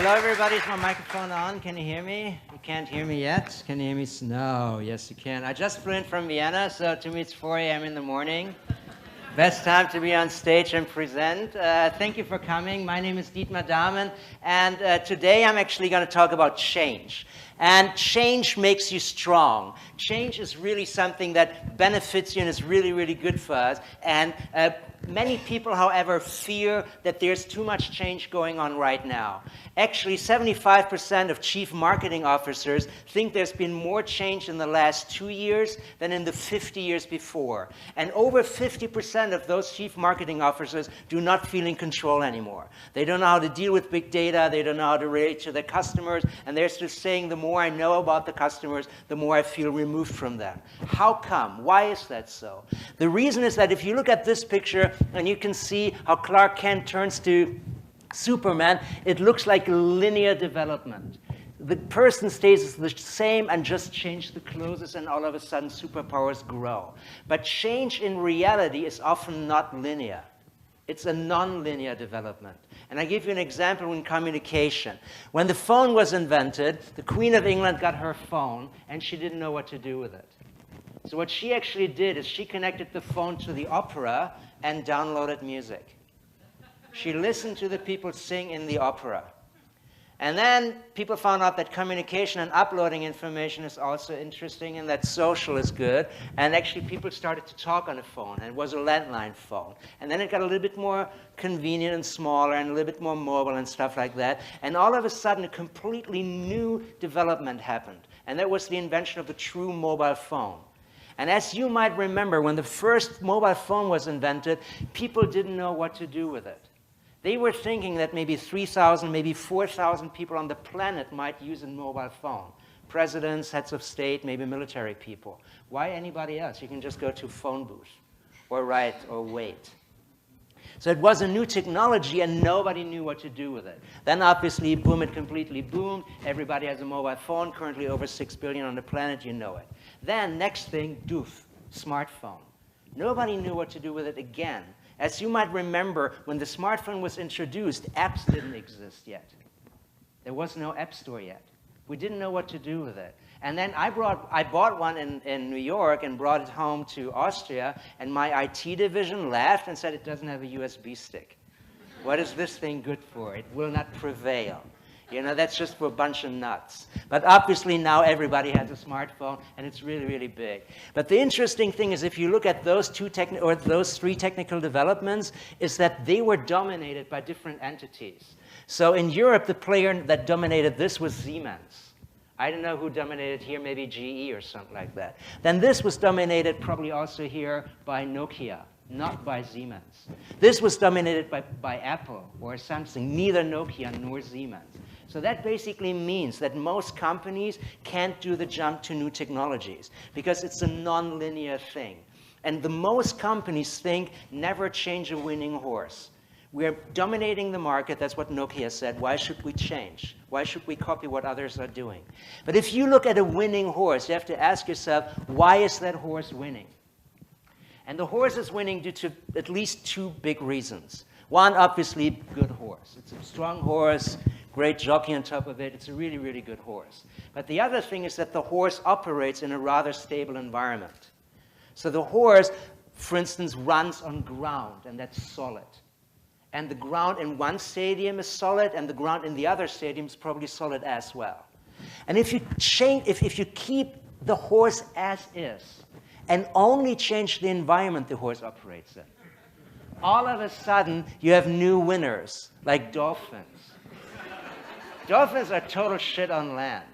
Hello, everybody. Is my microphone on? Can you hear me? You can't hear me yet? Can you hear me? No. Yes, you can. I just flew in from Vienna, so to me it's 4 a.m. in the morning. Best time to be on stage and present. Thank you for coming. My name is Dietmar Dahmen, and today I'm actually going to talk about change. And change makes you strong. Change is really something that benefits you and is really, really good for us. And many people, however, fear that there's too much change going on right now. Actually, 75% of chief marketing officers think there's been more change in the last 2 years than in the 50 years before. And over 50% of those chief marketing officers do not feel in control anymore. They don't know how to deal with big data. They don't know how to relate to their customers. And they're just saying, the more I know about the customers, the more I feel removed from them. How come? Why is that so? The reason is that if you look at this picture, and you can see how Clark Kent turns to Superman, it looks like linear development. The person stays the same and just change the clothes, and all of a sudden superpowers grow. But change in reality is often not linear. It's a non-linear development. And I give you an example in communication. When the phone was invented, the Queen of England got her phone, and she didn't know what to do with it. So what she actually did is she connected the phone to the opera and downloaded music. She listened to the people sing in the opera. And then people found out that communication and uploading information is also interesting, and that social is good. And actually people started to talk on the phone, and it was a landline phone. And then it got a little bit more convenient and smaller and a little bit more mobile and stuff like that. And all of a sudden a completely new development happened. And that was the invention of the true mobile phone. And as you might remember, when the first mobile phone was invented, people didn't know what to do with it. They were thinking that maybe 3,000, maybe 4,000 people on the planet might use a mobile phone. Presidents, heads of state, maybe military people. Why anybody else? You can just go to a phone booth or write or wait. So it was a new technology, and nobody knew what to do with it. Then obviously, boom, it completely boomed. Everybody has a mobile phone, currently over 6 billion on the planet, you know it. Then, next thing, doof, smartphone. Nobody knew what to do with it again. As you might remember, when the smartphone was introduced, apps didn't exist yet. There was no app store yet. We didn't know what to do with it. And then I bought one in New York and brought it home to Austria, and my IT division laughed and said it doesn't have a USB stick. What is this thing good for? It will not prevail. You know, that's just for a bunch of nuts. But obviously now everybody has a smartphone, and it's really, really big. But the interesting thing is, if you look at those those three technical developments, is that they were dominated by different entities. So in Europe, the player that dominated this was Siemens. I don't know who dominated here, maybe GE or something like that. Then this was dominated probably also here by Nokia, not by Siemens. This was dominated by Apple or Samsung, neither Nokia nor Siemens. So that basically means that most companies can't do the jump to new technologies because it's a non-linear thing. And the most companies think, never change a winning horse. We're dominating the market. That's what Nokia said. Why should we change? Why should we copy what others are doing? But if you look at a winning horse, you have to ask yourself, why is that horse winning? And the horse is winning due to at least two big reasons. One, obviously, good horse. It's a strong horse, great jockey on top of it. It's a really, really good horse. But the other thing is that the horse operates in a rather stable environment. So the horse, for instance, runs on ground, and that's solid. And the ground in one stadium is solid, and the ground in the other stadium is probably solid as well. And if you keep the horse as is, and only change the environment the horse operates in, all of a sudden you have new winners, like dolphins. Dolphins are total shit on land.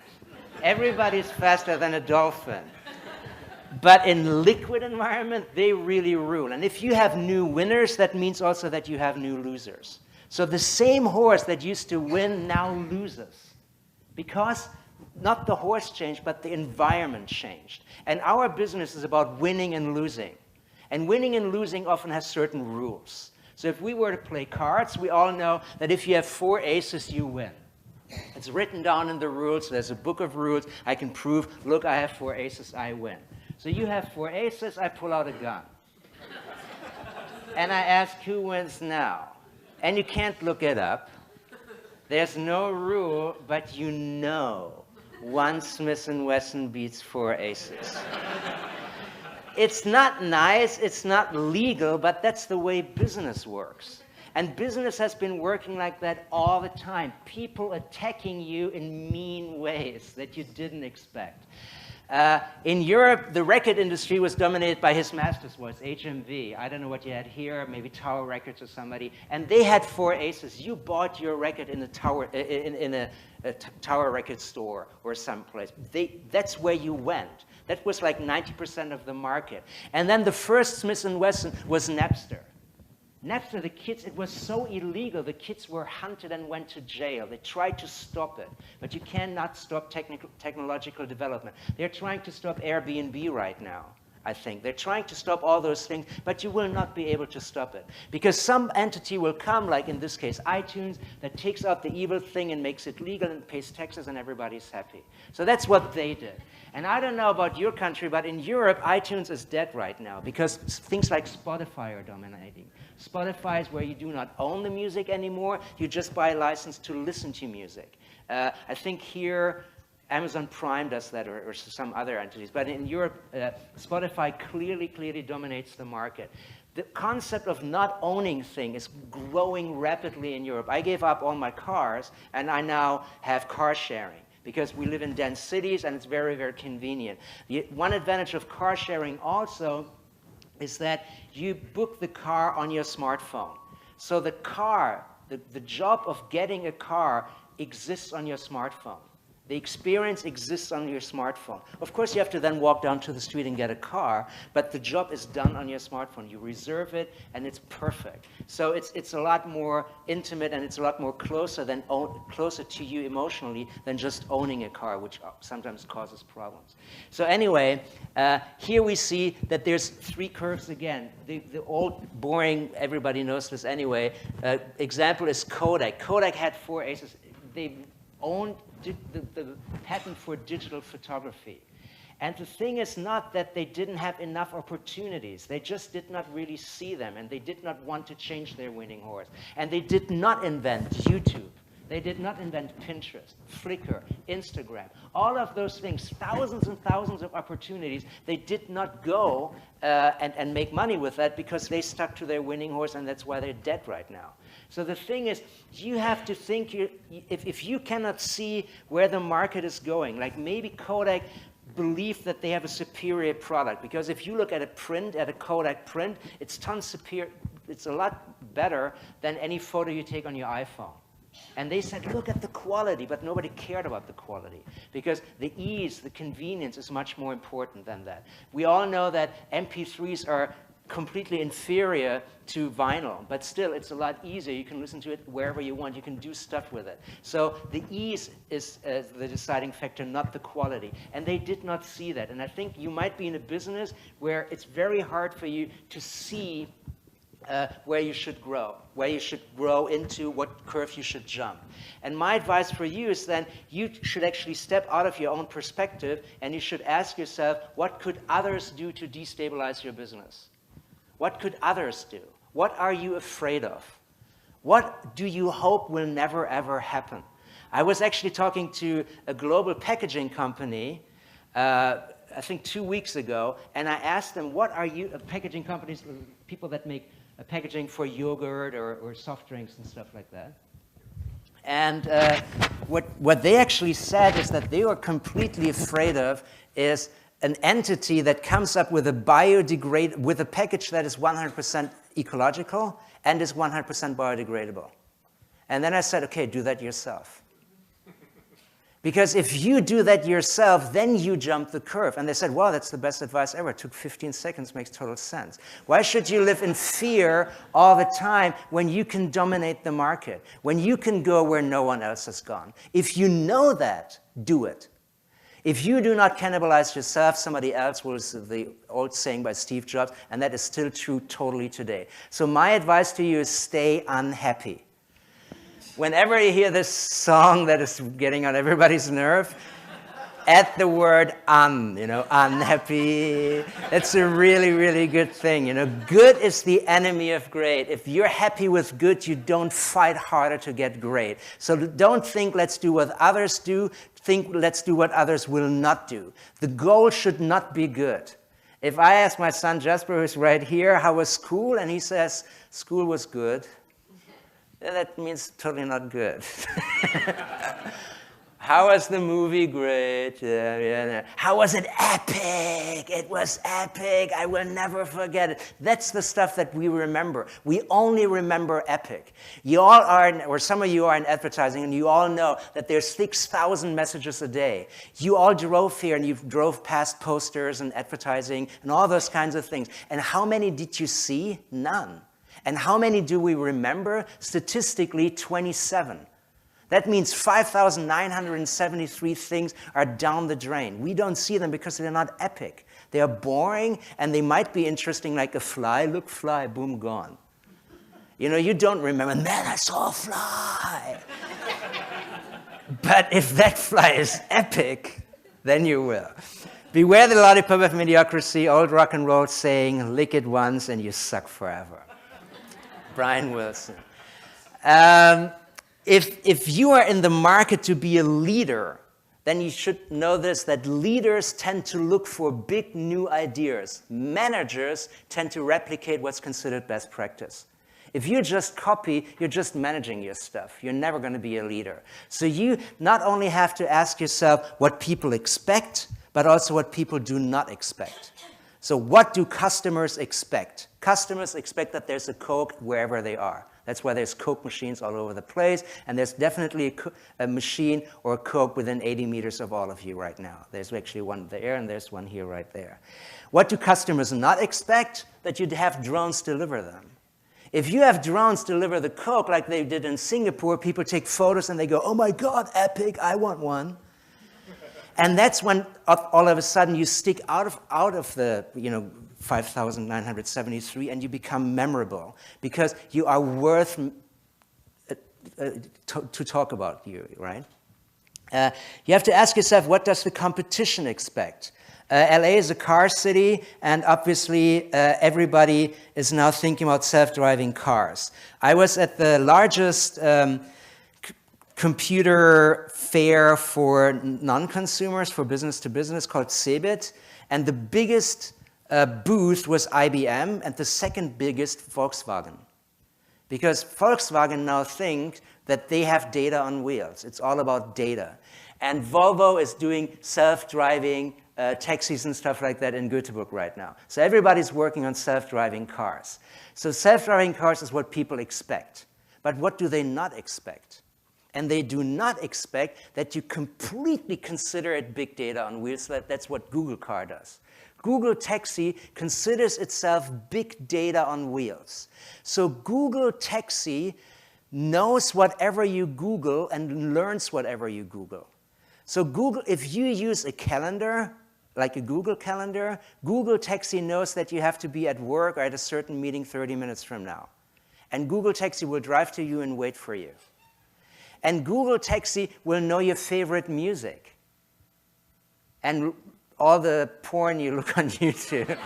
Everybody's faster than a dolphin. But in liquid environment, they really rule. And if you have new winners, that means also that you have new losers. So the same horse that used to win now loses. Because not the horse changed, but the environment changed. And our business is about winning and losing. And winning and losing often has certain rules. So if we were to play cards, we all know that if you have 4 aces, you win. It's written down in the rules. There's a book of rules. I can prove, look, I have 4 aces, I win. So you have 4 aces, I pull out a gun. And I ask, who wins now? And you can't look it up. There's no rule, but you know one Smith & Wesson beats 4 aces. It's not nice, it's not legal, but that's the way business works. And business has been working like that all the time. People attacking you in mean ways that you didn't expect. In Europe, the record industry was dominated by his master's voice, HMV. I don't know what you had here, maybe Tower Records or somebody. And they had 4 aces. You bought your record in a Tower Record store or someplace. That's where you went. That was like 90% of the market. And then the first Smith & Wesson was Napster. Napster, the kids, it was so illegal, the kids were hunted and went to jail. They tried to stop it, but you cannot stop technological development. They're trying to stop Airbnb right now, I think. They're trying to stop all those things, but you will not be able to stop it. Because some entity will come, like in this case, iTunes, that takes out the evil thing and makes it legal and pays taxes and everybody's happy. So that's what they did. And I don't know about your country, but in Europe, iTunes is dead right now because things like Spotify are dominating. Spotify is where you do not own the music anymore. You just buy a license to listen to music. I think here, Amazon Prime does that, or some other entities. But in Europe, Spotify clearly dominates the market. The concept of not owning things is growing rapidly in Europe. I gave up all my cars, and I now have car sharing, because we live in dense cities and it's very, very convenient. One advantage of car sharing also is that you book the car on your smartphone. So the car, the job of getting a car exists on your smartphone. The experience exists on your smartphone. Of course, you have to then walk down to the street and get a car, but the job is done on your smartphone. You reserve it, and it's perfect. So it's a lot more intimate, and it's a lot more closer to you emotionally than just owning a car, which sometimes causes problems. So anyway, here we see that there's 3 curves again. The old, boring, everybody knows this anyway, example is Kodak. Kodak had 4 aces. They owned the patent for digital photography. And the thing is not that they didn't have enough opportunities. They just did not really see them, and they did not want to change their winning horse. And they did not invent YouTube. They did not invent Pinterest, Flickr, Instagram. All of those things, thousands and thousands of opportunities, they did not go and make money with that because they stuck to their winning horse, and that's why they're dead right now. So the thing is, you have to think, if you cannot see where the market is going, like maybe Kodak believe that they have a superior product, because if you look at a Kodak print, it's tons superior, it's a lot better than any photo you take on your iPhone. And they said, look at the quality, but nobody cared about the quality, because the ease, the convenience is much more important than that. We all know that MP3s are completely inferior to vinyl, but still it's a lot easier. You can listen to it wherever you want. You can do stuff with it. So the ease is the deciding factor, not the quality. And they did not see that. And I think you might be in a business where it's very hard for you to see where you should grow into, what curve you should jump. And my advice for you is then you should actually step out of your own perspective, and you should ask yourself, what could others do to destabilize your business? What could others do? What are you afraid of? What do you hope will never, ever happen? I was actually talking to a global packaging company, I think 2 weeks ago, and I asked them, what are you, packaging companies, people that make packaging for yogurt or soft drinks and stuff like that. And what they actually said is that they were completely afraid of is an entity that comes up with a package that is 100% ecological and is 100% biodegradable. And then I said, okay, do that yourself. Because if you do that yourself, then you jump the curve. And they said, wow, that's the best advice ever. It took 15 seconds, makes total sense. Why should you live in fear all the time when you can dominate the market, when you can go where no one else has gone? If you know that, do it. If you do not cannibalize yourself, somebody else will, is the old saying by Steve Jobs, and that is still true totally today. So my advice to you is stay unhappy. Whenever you hear this song that is getting on everybody's nerve, Add the word unhappy. That's a really, really good thing. Good is the enemy of great. If you're happy with good, you don't fight harder to get great. So don't think, let's do what others do. Think, let's do what others will not do. The goal should not be good. If I ask my son Jasper, who's right here, how was school? And he says, school was good. Then that means totally not good. How was the movie? Great. Yeah. How was it? Epic. It was epic. I will never forget it. That's the stuff that we remember. We only remember epic. You all are, or some of you are in advertising, and you all know that there's 6,000 messages a day. You all drove here, and you drove past posters and advertising and all those kinds of things. And how many did you see? None. And how many do we remember? Statistically, 27. That means 5,973 things are down the drain. We don't see them because they're not epic. They are boring, and they might be interesting like a fly. Look, fly, boom, gone. You don't remember, man, I saw a fly. But if that fly is epic, then you will. Beware the lollipop of mediocrity, old rock and roll saying, lick it once and you suck forever. Brian Wilson. If you are in the market to be a leader, then you should know this, that leaders tend to look for big new ideas. Managers tend to replicate what's considered best practice. If you just copy, you're just managing your stuff. You're never going to be a leader. So you not only have to ask yourself what people expect, but also what people do not expect. So what do customers expect? Customers expect that there's a Coke wherever they are. That's why there's Coke machines all over the place, and there's definitely a machine or a Coke within 80 meters of all of you right now. There's actually one there, and there's one here right there. What do customers not expect? That you'd have drones deliver them. If you have drones deliver the Coke like they did in Singapore, people take photos and they go, oh my God, epic, I want one. And that's when all of a sudden you stick out of the 5,973 and you become memorable because you are worth to talk about you, right? You have to ask yourself, what does the competition expect? LA is a car city, and obviously everybody is now thinking about self-driving cars. I was at the largest computer fair for non-consumers, for business to business, called CeBIT, and the biggest booth was IBM, and the second biggest Volkswagen. Because Volkswagen now thinks that they have data on wheels. It's all about data. And Volvo is doing self-driving taxis and stuff like that in Göteborg right now. So everybody's working on self-driving cars. So self-driving cars is what people expect. But what do they not expect? And they do not expect that you completely consider it big data on wheels. That's what Google Car does. Google Taxi considers itself big data on wheels. So Google Taxi knows whatever you Google and learns whatever you Google. So Google, if you use a calendar, like a Google Calendar, Google Taxi knows that you have to be at work or at a certain meeting 30 minutes from now. And Google Taxi will drive to you and wait for you. And Google Taxi will know your favorite music and all the porn you look on YouTube.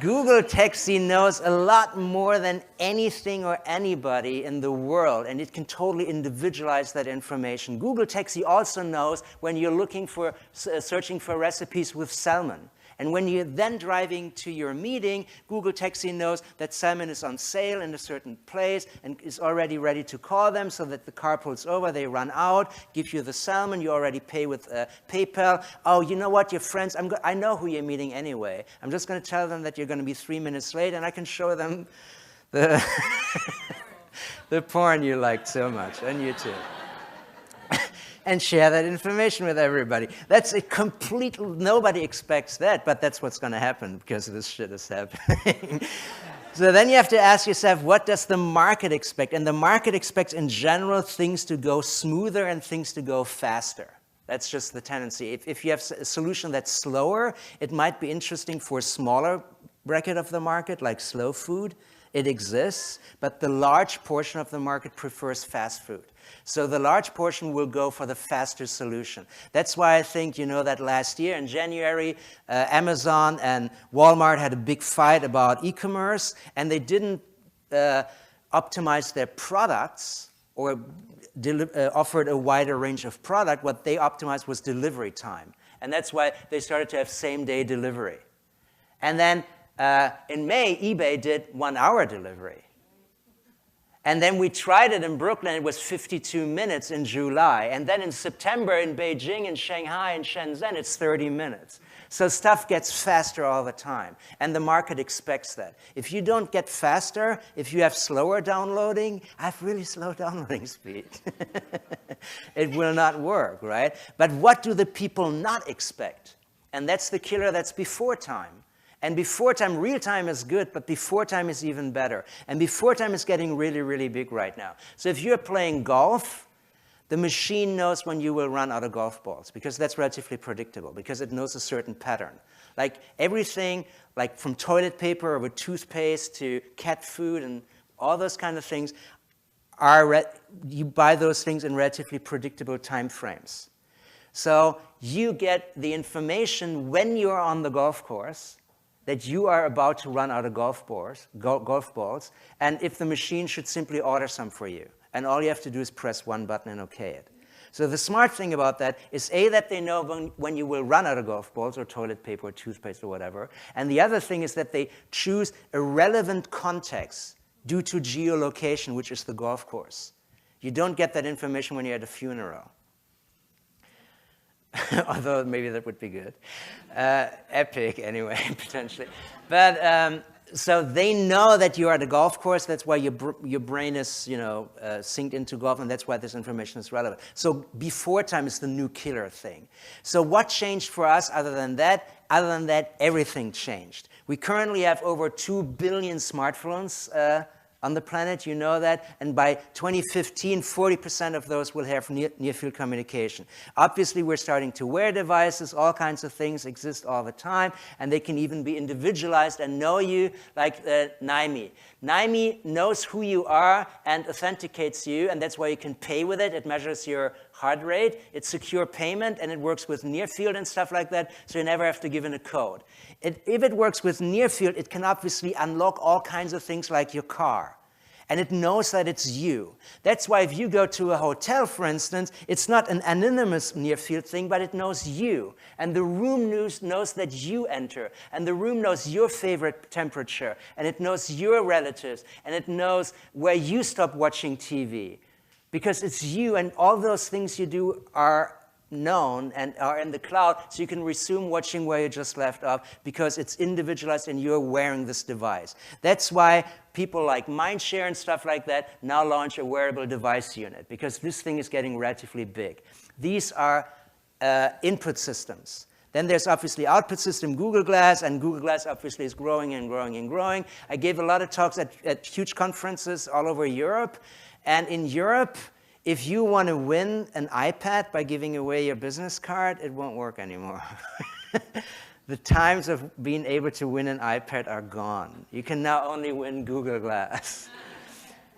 Google Taxi knows a lot more than anything or anybody in the world, and it can totally individualize that information. Google Taxi also knows when you're looking for, searching for recipes with salmon. And when you're then driving to your meeting, Google Taxi knows that salmon is on sale in a certain place and is already ready to call them so that the car pulls over, they run out, give you the salmon, you already pay with PayPal. Oh, you know what, your friends, I know who you're meeting anyway. I'm just going to tell them that you're going to be 3 minutes late, and I can show them the, the porn you liked so much on YouTube. And share that information with everybody. That's a complete, nobody expects that, but that's what's going to happen because this shit is happening. So then you have to ask yourself, what does the market expect? And the market expects, in general, things to go smoother and things to go faster. That's just the tendency. If you have a solution that's slower, it might be interesting for a smaller bracket of the market, like slow food. It exists, but the large portion of the market prefers fast food. So the large portion will go for the faster solution. That's why I think, that last year in January, Amazon and Walmart had a big fight about e-commerce, and they didn't optimize their products or offered a wider range of product. What they optimized was delivery time. And that's why they started to have same-day delivery. And then in May, eBay did 1-hour delivery. And then we tried it in Brooklyn. It was 52 minutes in July. And then in September in Beijing and Shanghai and Shenzhen, it's 30 minutes. So stuff gets faster all the time. And the market expects that. If you don't get faster, if you have slower downloading, I have really slow downloading speed. It will not work, right? But what do the people not expect? And that's the killer, that's before time. And before time, real time is good, but before time is even better. And before time is getting really, really big right now. So if you're playing golf, the machine knows when you will run out of golf balls, because that's relatively predictable, because it knows a certain pattern. Like everything, like from toilet paper or toothpaste to cat food and all those kind of things, you buy those things in relatively predictable time frames. So you get the information when you're on the golf course that you are about to run out of golf balls, and if the machine should simply order some for you. And all you have to do is press one button and OK it. So the smart thing about that is, A, that they know when you will run out of golf balls or toilet paper or toothpaste or whatever. And the other thing is that they choose a relevant context due to geolocation, which is the golf course. You don't get that information when you're at a funeral. Although maybe that would be good. Epic, anyway, potentially. But so they know that you're at a golf course. That's why your brain is, synced into golf, and that's why this information is relevant. So before time is the new killer thing. So what changed for us other than that? Other than that, everything changed. We currently have over 2 billion smartphones on the planet, you know that, and by 2015, 40% of those will have near-field communication. Obviously, we're starting to wear devices, all kinds of things exist all the time, and they can even be individualized and know you, like Naimi. Naimi knows who you are and authenticates you, and that's why you can pay with it. It measures your heart rate, it's secure payment, and it works with near-field and stuff like that, so you never have to give in a code. If it works with near-field, it can obviously unlock all kinds of things like your car. And it knows that it's you. That's why if you go to a hotel, for instance, it's not an anonymous near-field thing, but it knows you. And the room knows that you enter. And the room knows your favorite temperature. And it knows your relatives. And it knows where you stop watching TV. Because it's you, and all those things you do are known and are in the cloud, so you can resume watching where you just left off, because it's individualized and you're wearing this device. That's why people like Mindshare and stuff like that now launch a wearable device unit, because this thing is getting relatively big. These are input systems. Then there's obviously output system, Google Glass, and Google Glass obviously is growing and growing and growing. I gave a lot of talks at huge conferences all over Europe, and in Europe, if you want to win an iPad by giving away your business card, it won't work anymore. The times of being able to win an iPad are gone. You can now only win Google Glass.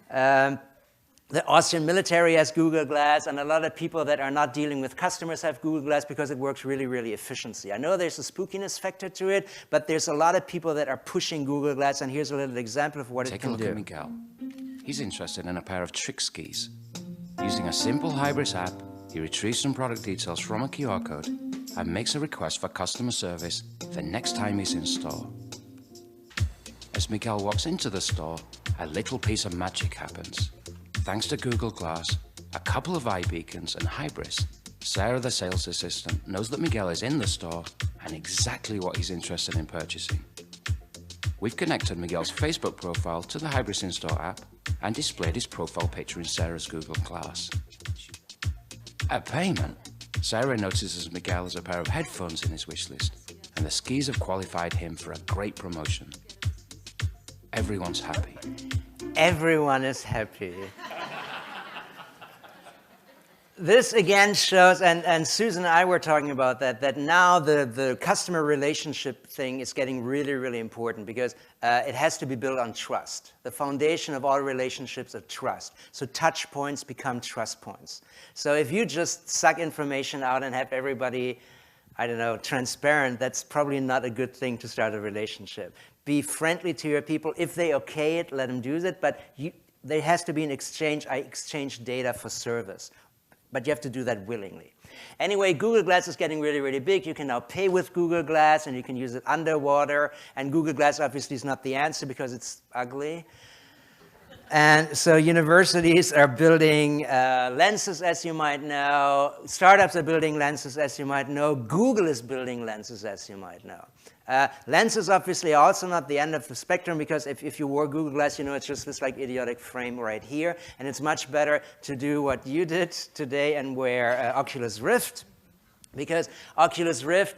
The Austrian military has Google Glass, and a lot of people that are not dealing with customers have Google Glass because it works really, really efficiently. I know there's a spookiness factor to it, but there's a lot of people that are pushing Google Glass, and here's a little example of what it can do. Take a look at Miguel. He's interested in a pair of trick skis. Using a simple Hybris app, he retrieves some product details from a QR code and makes a request for customer service the next time he's in store. As Miguel walks into the store, a little piece of magic happens. Thanks to Google Glass, a couple of iBeacons and Hybris, Sarah, the sales assistant, knows that Miguel is in the store and exactly what he's interested in purchasing. We've connected Miguel's Facebook profile to the Hybris in-store app and displayed his profile picture in Sarah's Google Glass. At payment, Sarah notices Miguel has a pair of headphones in his wishlist, and the skis have qualified him for a great promotion. Everyone's happy. Everyone is happy. this again shows, and Susan and I were talking about that now the customer relationship thing is getting really, really important because it has to be built on trust. The foundation of all relationships are trust. So touch points become trust points. So if you just suck information out and have everybody, I don't know, transparent, that's probably not a good thing to start a relationship. Be friendly to your people. If they okay it, let them do it, but there has to be an exchange. I exchange data for service. But you have to do that willingly. Anyway, Google Glass is getting really, really big. You can now pay with Google Glass, and you can use it underwater. And Google Glass obviously is not the answer because it's ugly. And so universities are building lenses, as you might know. Startups are building lenses, as you might know. Google is building lenses, as you might know. Lenses obviously are also not the end of the spectrum because if you wore Google Glass, you know it's just this like idiotic frame right here. And it's much better to do what you did today and wear Oculus Rift, because Oculus Rift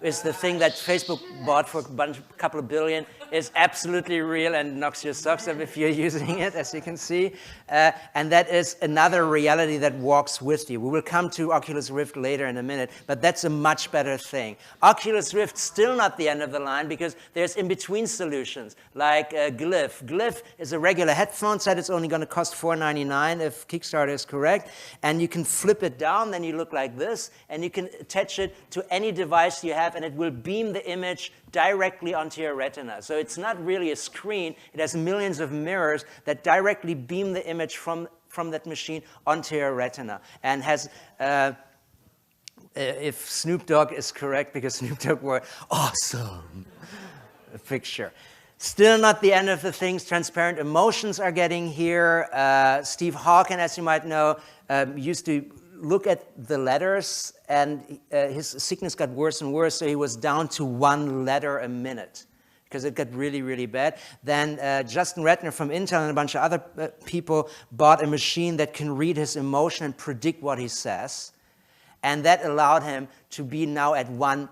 is the thing that Facebook bought for a couple of billion, is absolutely real and knocks your socks off if you're using it, as you can see. And that is another reality that walks with you. We will come to Oculus Rift later in a minute, but that's a much better thing. Oculus Rift still not the end of the line because there's in-between solutions like Glyph. Glyph is a regular headphone set. It's only going to cost $4.99 if Kickstarter is correct. And you can flip it down, then you look like this, and you can attach it to any device you have, and it will beam the image directly onto your retina. So it's not really a screen. It has millions of mirrors that directly beam the image from that machine onto your retina, and has, if Snoop Dogg is correct, because Snoop Dogg wore awesome picture. Still not the end of the things. Transparent emotions are getting here. Steve Hawking, as you might know, used to look at the letters, and his sickness got worse and worse, so he was down to 1 letter a minute because it got really, really bad. Then Justin Ratner from Intel and a bunch of other people bought a machine that can read his emotion and predict what he says, and that allowed him to be now at one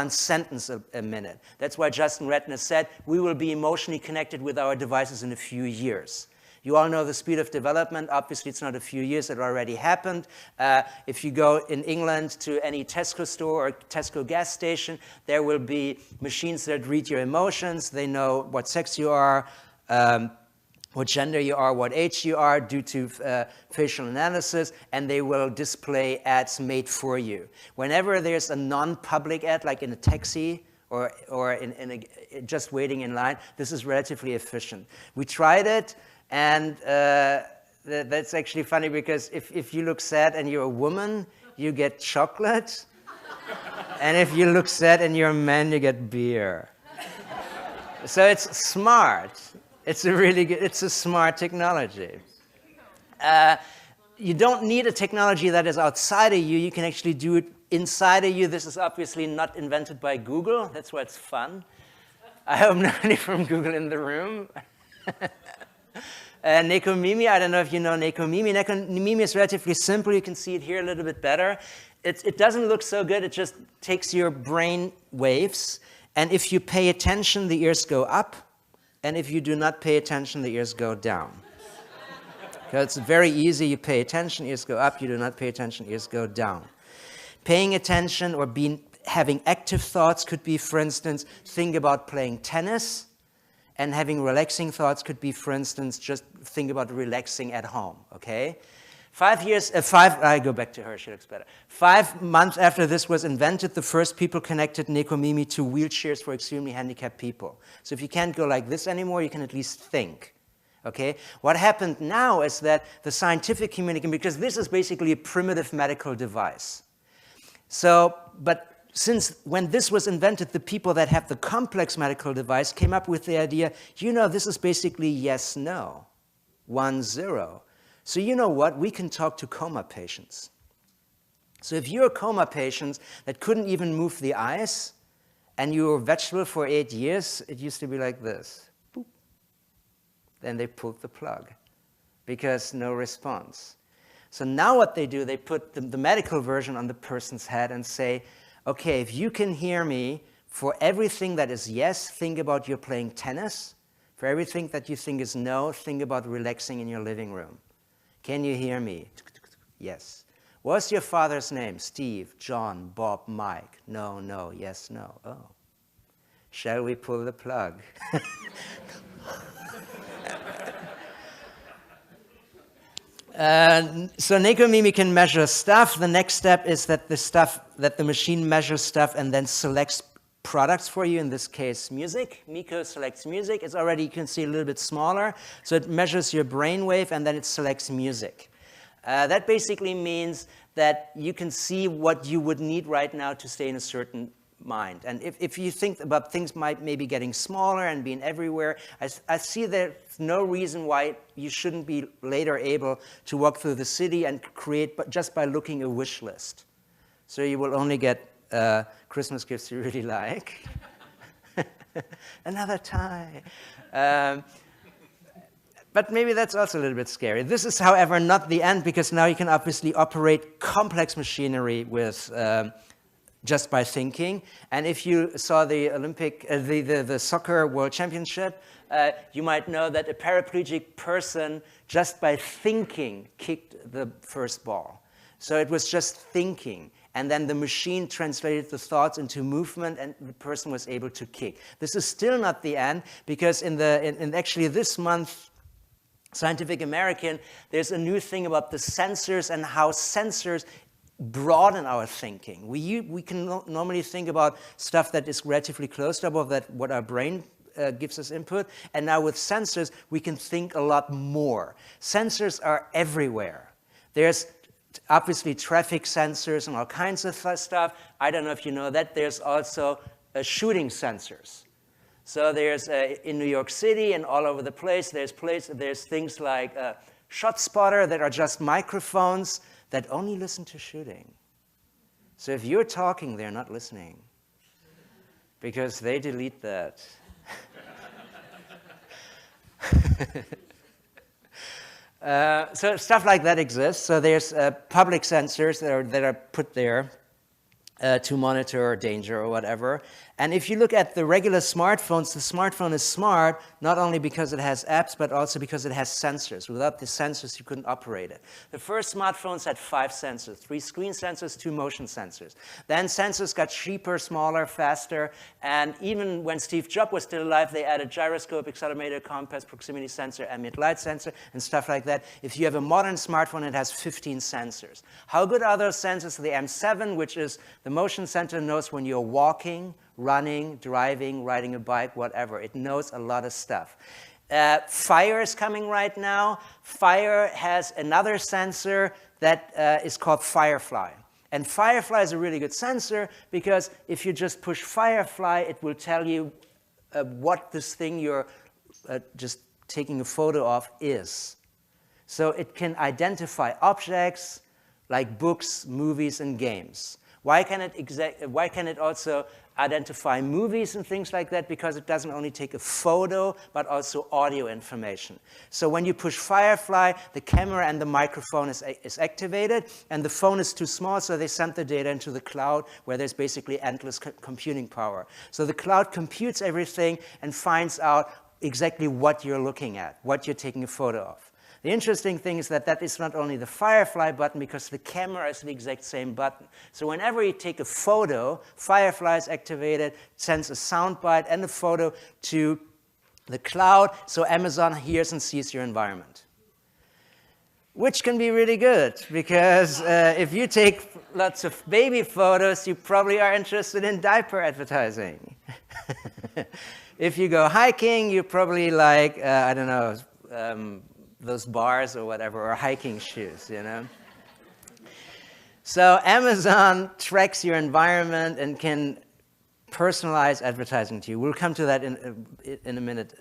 sentence a minute. That's why Justin Ratner said, we will be emotionally connected with our devices in a few years. You all know the speed of development. Obviously, it's not a few years. It already happened. If you go in England to any Tesco store or Tesco gas station, there will be machines that read your emotions. They know what sex you are, what gender you are, what age you are due to facial analysis, and they will display ads made for you. Whenever there's a non-public ad, like in a taxi, or just waiting in line, this is relatively efficient. We tried it. And that's actually funny because if you look sad and you're a woman, you get chocolate. And if you look sad and you're a man, you get beer. So it's smart. It's a smart technology. You don't need a technology that is outside of you. You can actually do it inside of you. This is obviously not invented by Google. That's why it's fun. I hope nobody from Google in the room. Nekomimi, I don't know if you know Nekomimi. Nekomimi is relatively simple. You can see it here a little bit better. It doesn't look so good. It just takes your brain waves, and if you pay attention, the ears go up, and if you do not pay attention, the ears go down. So it's very easy. You pay attention, ears go up. You do not pay attention, ears go down. Paying attention or having active thoughts could be, for instance, think about playing tennis. And having relaxing thoughts could be, for instance, just think about relaxing at home, okay? I go back to her, she looks better. 5 months after this was invented, the first people connected Nekomimi to wheelchairs for extremely handicapped people. So if you can't go like this anymore, you can at least think, okay? What happened now is that the scientific community, because this is basically a primitive medical device. But since when this was invented, the people that have the complex medical device came up with the idea, this is basically yes, no, 1, 0. So you know what? We can talk to coma patients. So if you're a coma patient that couldn't even move the eyes, and you were vegetable for 8 years, it used to be like this. Boop. Then they pulled the plug because no response. So now what they do, they put the medical version on the person's head and say, okay, if you can hear me, for everything that is yes, think about you playing tennis. For everything that you think is no, think about relaxing in your living room. Can you hear me? Yes. What's your father's name? Steve, John, Bob, Mike. No, no, yes, no. Oh. Shall we pull the plug? So Nekomimi can measure stuff. The next step is that the machine measures stuff and then selects products for you, in this case music. Miko selects music. It's already, you can see, a little bit smaller. So it measures your brainwave and then it selects music. That basically means that you can see what you would need right now to stay in a certain mind. And if you think about things maybe getting smaller and being everywhere, I see there's no reason why you shouldn't be later able to walk through the city and create just by looking a wish list. So you will only get Christmas gifts you really like. Another tie. But maybe that's also a little bit scary. This is, however, not the end, because now you can obviously operate complex machinery with just by thinking. And if you saw the the soccer world championship, you might know that a paraplegic person, just by thinking, kicked the first ball. So it was just thinking. And then the machine translated the thoughts into movement, and the person was able to kick. This is still not the end, because in actually this month, Scientific American, there's a new thing about the sensors and how sensors broaden our thinking. We can normally think about stuff that is relatively closed up, or that what our brain gives us input. And now with sensors, we can think a lot more. Sensors are everywhere. There's obviously traffic sensors and all kinds of stuff. I don't know if you know that. There's also shooting sensors. So there's, in New York City and all over the place, there's things like shot spotter that are just microphones that only listen to shooting. So if you're talking, they're not listening, because they delete that. So stuff like that exists. So there's public sensors that are put there to monitor danger or whatever. And if you look at the regular smartphones, the smartphone is smart not only because it has apps, but also because it has sensors. Without the sensors, you couldn't operate it. The first smartphones had 5 sensors, 3 screen sensors, 2 motion sensors. Then sensors got cheaper, smaller, faster, and even when Steve Jobs was still alive, they added gyroscope, accelerometer, compass, proximity sensor, ambient light sensor, and stuff like that. If you have a modern smartphone, it has 15 sensors. How good are those sensors? The M7, which is the motion sensor, knows when you're walking, running, driving, riding a bike, whatever. It knows a lot of stuff. Fire is coming right now. Fire has another sensor that is called Firefly. And Firefly is a really good sensor, because if you just push Firefly, it will tell you what this thing you're just taking a photo of is. So it can identify objects like books, movies, and games. Why can it also identify movies and things like that? Because it doesn't only take a photo, but also audio information. So when you push Firefly, the camera and the microphone is activated, and the phone is too small, so they send the data into the cloud, where there's basically endless computing power. So the cloud computes everything and finds out exactly what you're looking at, what you're taking a photo of. The interesting thing is that is not only the Firefly button, because the camera is the exact same button. So whenever you take a photo, Firefly is activated, sends a soundbite and a photo to the cloud, so Amazon hears and sees your environment. Which can be really good, because if you take lots of baby photos, you probably are interested in diaper advertising. If you go hiking, you probably like, I don't know, those bars or whatever, or hiking shoes, you know. So Amazon tracks your environment and can personalize advertising to you. We'll come to that in a minute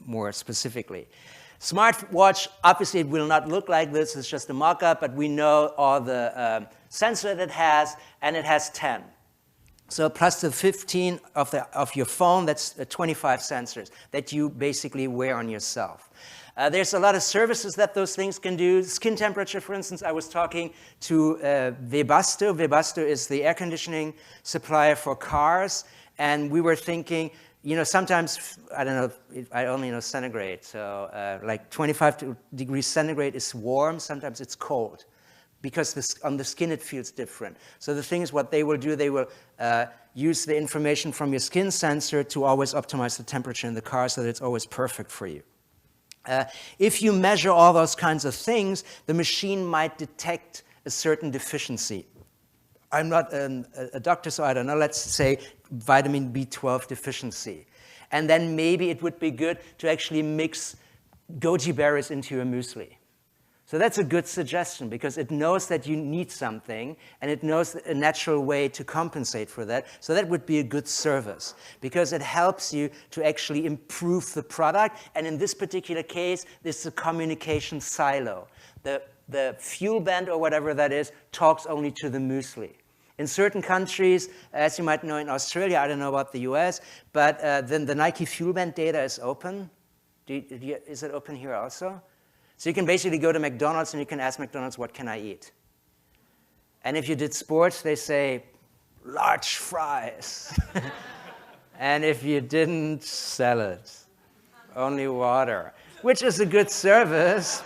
more specifically. Smartwatch, obviously it will not look like this. It's just a mock-up, but we know all the sensors that it has, and it has 10. So plus the 15 of your phone, that's 25 sensors that you basically wear on yourself. There's a lot of services that those things can do. Skin temperature, for instance, I was talking to Webasto. Webasto is the air conditioning supplier for cars. And we were thinking, you know, sometimes, I don't know, I only know centigrade. So like 25 degrees centigrade is warm. Sometimes it's cold. because on the skin it feels different. So the thing is, what they will do, they will use the information from your skin sensor to always optimize the temperature in the car so that it's always perfect for you. If you measure all those kinds of things, the machine might detect a certain deficiency. I'm not a doctor, so I don't know. Let's say vitamin B12 deficiency. And then maybe it would be good to actually mix goji berries into your muesli. So that's a good suggestion because it knows that you need something and it knows a natural way to compensate for that. So that would be a good service because it helps you to actually improve the product. And in this particular case, this is a communication silo. The fuel band or whatever that is talks only to the muesli. In certain countries, as you might know in Australia, I don't know about the US, but then the Nike fuel band data is open. Is it open here also? So you can basically go to McDonald's and you can ask McDonald's, what can I eat? And if you did sports, they say, large fries. And if you didn't, salad. Only water, which is a good service.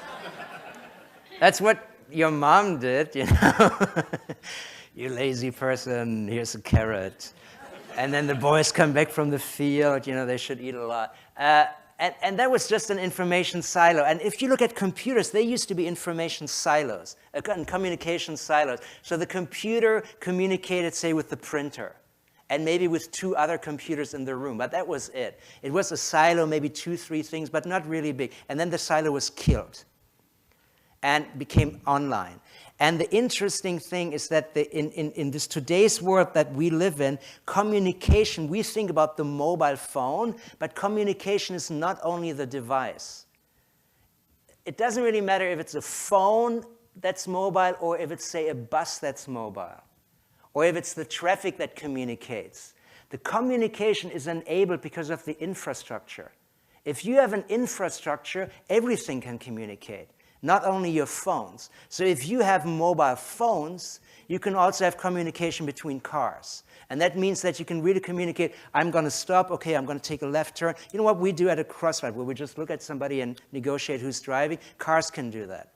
That's what your mom did, you know. You lazy person, here's a carrot. And then the boys come back from the field, you know, they should eat a lot. And that was just an information silo. And if you look at computers, they used to be information silos, and communication silos. So the computer communicated, say, with the printer, and maybe with 2 other computers in the room, but that was it. It was a silo, maybe 2, 3 things, but not really big. And then the silo was killed and became online. And the interesting thing is that in this today's world that we live in, communication, we think about the mobile phone, but communication is not only the device. It doesn't really matter if it's a phone that's mobile or if it's, say, a bus that's mobile, or if it's the traffic that communicates. The communication is enabled because of the infrastructure. If you have an infrastructure, everything can communicate. Not only your phones. So if you have mobile phones, you can also have communication between cars. And that means that you can really communicate, I'm going to stop, okay, I'm going to take a left turn. You know what we do at a crossroad, where we just look at somebody and negotiate who's driving? Cars can do that.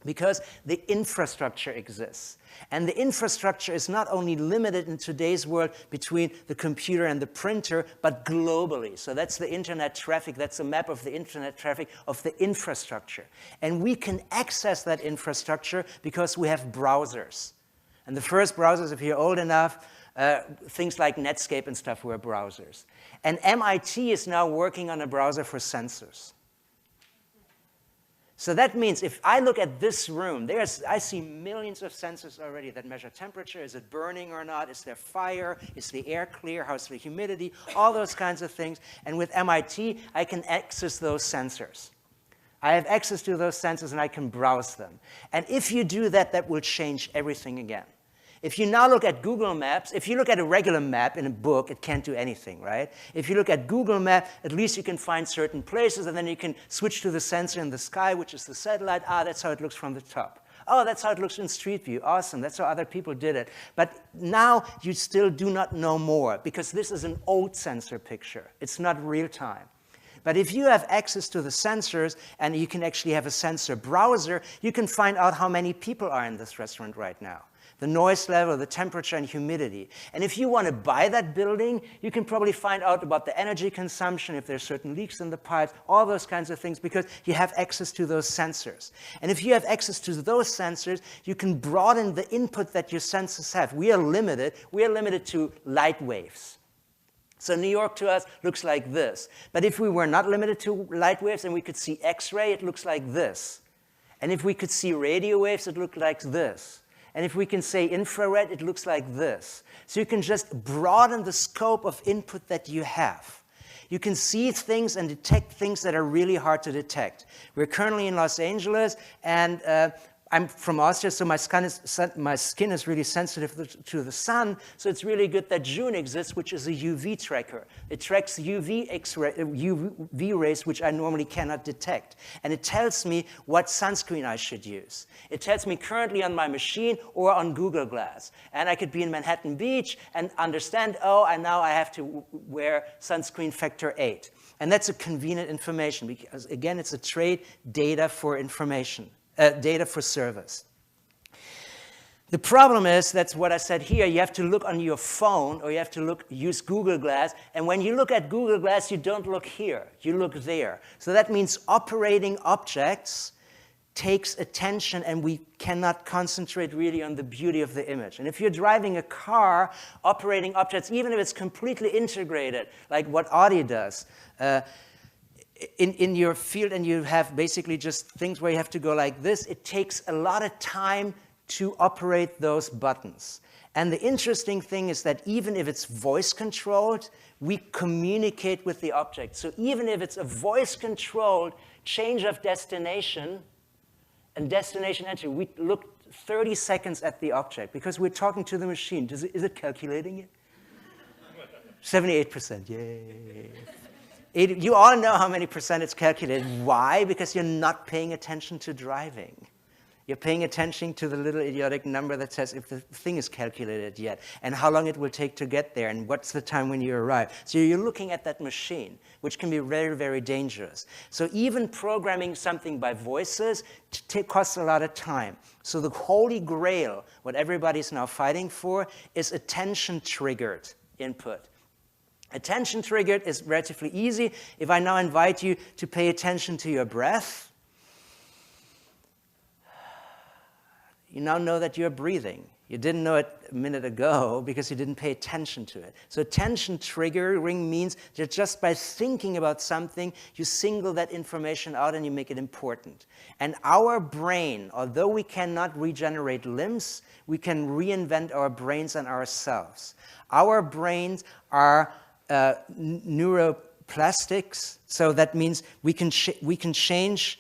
Because the infrastructure exists. And the infrastructure is not only limited in today's world between the computer and the printer, but globally. So that's the internet traffic. That's a map of the internet traffic of the infrastructure. And we can access that infrastructure because we have browsers. And the first browsers, if you're old enough, things like Netscape and stuff were browsers. And MIT is now working on a browser for sensors. So that means if I look at this room, I see millions of sensors already that measure temperature. Is it burning or not? Is there fire? Is the air clear? How's the humidity? All those kinds of things. And with MIT, I can access those sensors. I have access to those sensors and I can browse them. And if you do that, that will change everything again. If you now look at Google Maps, if you look at a regular map in a book, it can't do anything, right? If you look at Google Maps, at least you can find certain places, and then you can switch to the sensor in the sky, which is the satellite. Ah, that's how it looks from the top. Oh, that's how it looks in Street View. Awesome. That's how other people did it. But now you still do not know more, because this is an old sensor picture. It's not real time. But if you have access to the sensors, and you can actually have a sensor browser, you can find out how many people are in this restaurant right now. The noise level, the temperature, and humidity. And if you want to buy that building, you can probably find out about the energy consumption, if there's certain leaks in the pipes, all those kinds of things, because you have access to those sensors. And if you have access to those sensors, you can broaden the input that your sensors have. We are limited. We are limited to light waves. So New York to us looks like this. But if we were not limited to light waves and we could see X-ray, it looks like this. And if we could see radio waves, it looked like this. And if we can say infrared, it looks like this. So you can just broaden the scope of input that you have. You can see things and detect things that are really hard to detect. We're currently in Los Angeles, and I'm from Austria, so my skin is really sensitive to the sun, so it's really good that June exists, which is a UV tracker. It tracks UV rays, which I normally cannot detect. And it tells me what sunscreen I should use. It tells me currently on my machine or on Google Glass. And I could be in Manhattan Beach and understand, oh, and now I have to wear sunscreen factor 8. And that's a convenient information, because, again, it's a trade data for information. Data for service. The problem is, that's what I said here, you have to look on your phone, or you have to use Google Glass, and when you look at Google Glass, you don't look here, you look there. So that means operating objects takes attention, and we cannot concentrate really on the beauty of the image. And if you're driving a car, operating objects, even if it's completely integrated, like what Audi does, in your field, and you have basically just things where you have to go like this, it takes a lot of time to operate those buttons. And the interesting thing is that even if it's voice-controlled, we communicate with the object. So even if it's a voice-controlled change of destination and destination entry, we look 30 seconds at the object because we're talking to the machine. Is it calculating it? 78%, yay. You all know how many percent it's calculated. Why? Because you're not paying attention to driving. You're paying attention to the little idiotic number that says if the thing is calculated yet, and how long it will take to get there, and what's the time when you arrive. So you're looking at that machine, which can be very, very dangerous. So even programming something by voices costs a lot of time. So the holy grail, what everybody's now fighting for, is attention-triggered input. Attention-triggered is relatively easy. If I now invite you to pay attention to your breath, you now know that you're breathing. You didn't know it a minute ago because you didn't pay attention to it. So attention triggering means that just by thinking about something, you single that information out and you make it important. And our brain, although we cannot regenerate limbs, we can reinvent our brains and ourselves. Our brains are neuroplastics, so that means we can change